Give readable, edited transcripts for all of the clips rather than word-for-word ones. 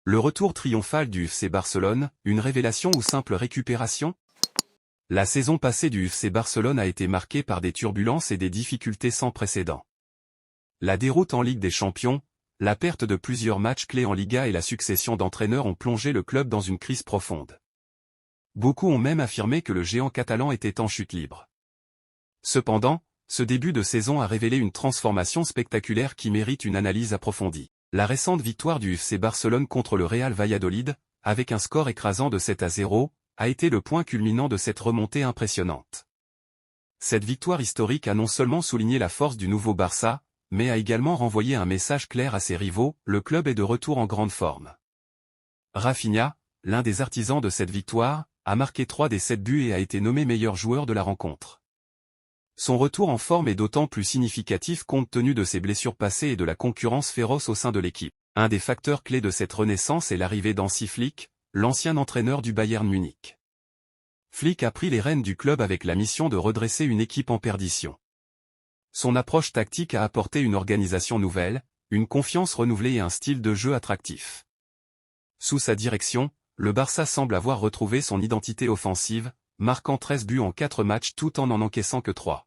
Le retour triomphal du FC Barcelone, une révélation ou simple récupération? La saison passée du FC Barcelone a été marquée par des turbulences et des difficultés sans précédent. La déroute en Ligue des Champions, la perte de plusieurs matchs clés en Liga et la succession d'entraîneurs ont plongé le club dans une crise profonde. Beaucoup ont même affirmé que le géant catalan était en chute libre. Cependant, ce début de saison a révélé une transformation spectaculaire qui mérite une analyse approfondie. La récente victoire du FC Barcelone contre le Real Valladolid, avec un score écrasant de 7-0, a été le point culminant de cette remontée impressionnante. Cette victoire historique a non seulement souligné la force du nouveau Barça, mais a également renvoyé un message clair à ses rivaux, le club est de retour en grande forme. Rafinha, l'un des artisans de cette victoire, a marqué 3 des 7 buts et a été nommé meilleur joueur de la rencontre. Son retour en forme est d'autant plus significatif compte tenu de ses blessures passées et de la concurrence féroce au sein de l'équipe. Un des facteurs clés de cette renaissance est l'arrivée d'Hansi Flick, l'ancien entraîneur du Bayern Munich. Flick a pris les rênes du club avec la mission de redresser une équipe en perdition. Son approche tactique a apporté une organisation nouvelle, une confiance renouvelée et un style de jeu attractif. Sous sa direction, le Barça semble avoir retrouvé son identité offensive, marquant 13 buts en 4 matchs tout en n'en encaissant que 3.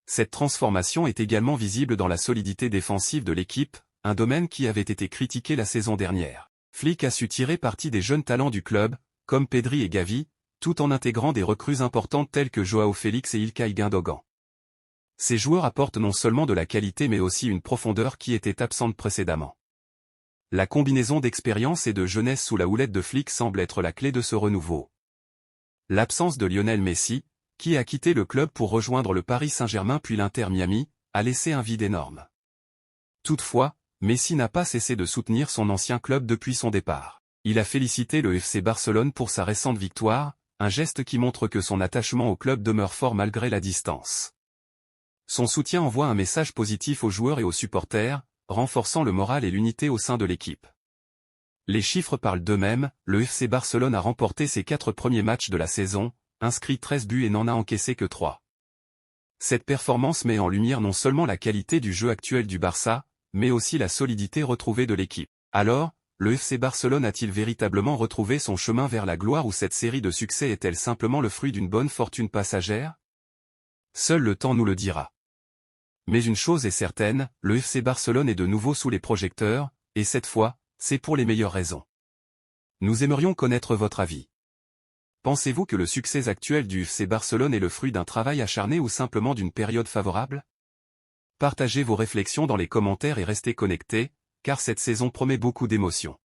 Cette transformation est également visible dans la solidité défensive de l'équipe, un domaine qui avait été critiqué la saison dernière. Flick a su tirer parti des jeunes talents du club, comme Pedri et Gavi, tout en intégrant des recrues importantes telles que Joao Félix et Ilkay Gündogan. Ces joueurs apportent non seulement de la qualité mais aussi une profondeur qui était absente précédemment. La combinaison d'expérience et de jeunesse sous la houlette de Flick semble être la clé de ce renouveau. L'absence de Lionel Messi, qui a quitté le club pour rejoindre le Paris Saint-Germain puis l'Inter Miami, a laissé un vide énorme. Toutefois, Messi n'a pas cessé de soutenir son ancien club depuis son départ. Il a félicité le FC Barcelone pour sa récente victoire, un geste qui montre que son attachement au club demeure fort malgré la distance. Son soutien envoie un message positif aux joueurs et aux supporters, renforçant le moral et l'unité au sein de l'équipe. Les chiffres parlent d'eux-mêmes, le FC Barcelone a remporté ses 4 premiers matchs de la saison, inscrit 13 buts et n'en a encaissé que 3. Cette performance met en lumière non seulement la qualité du jeu actuel du Barça, mais aussi la solidité retrouvée de l'équipe. Alors, le FC Barcelone a-t-il véritablement retrouvé son chemin vers la gloire ou cette série de succès est-elle simplement le fruit d'une bonne fortune passagère? Seul le temps nous le dira. Mais une chose est certaine, le FC Barcelone est de nouveau sous les projecteurs, et cette fois, c'est pour les meilleures raisons. Nous aimerions connaître votre avis. Pensez-vous que le succès actuel du FC Barcelone est le fruit d'un travail acharné ou simplement d'une période favorable? Partagez vos réflexions dans les commentaires et restez connectés, car cette saison promet beaucoup d'émotions.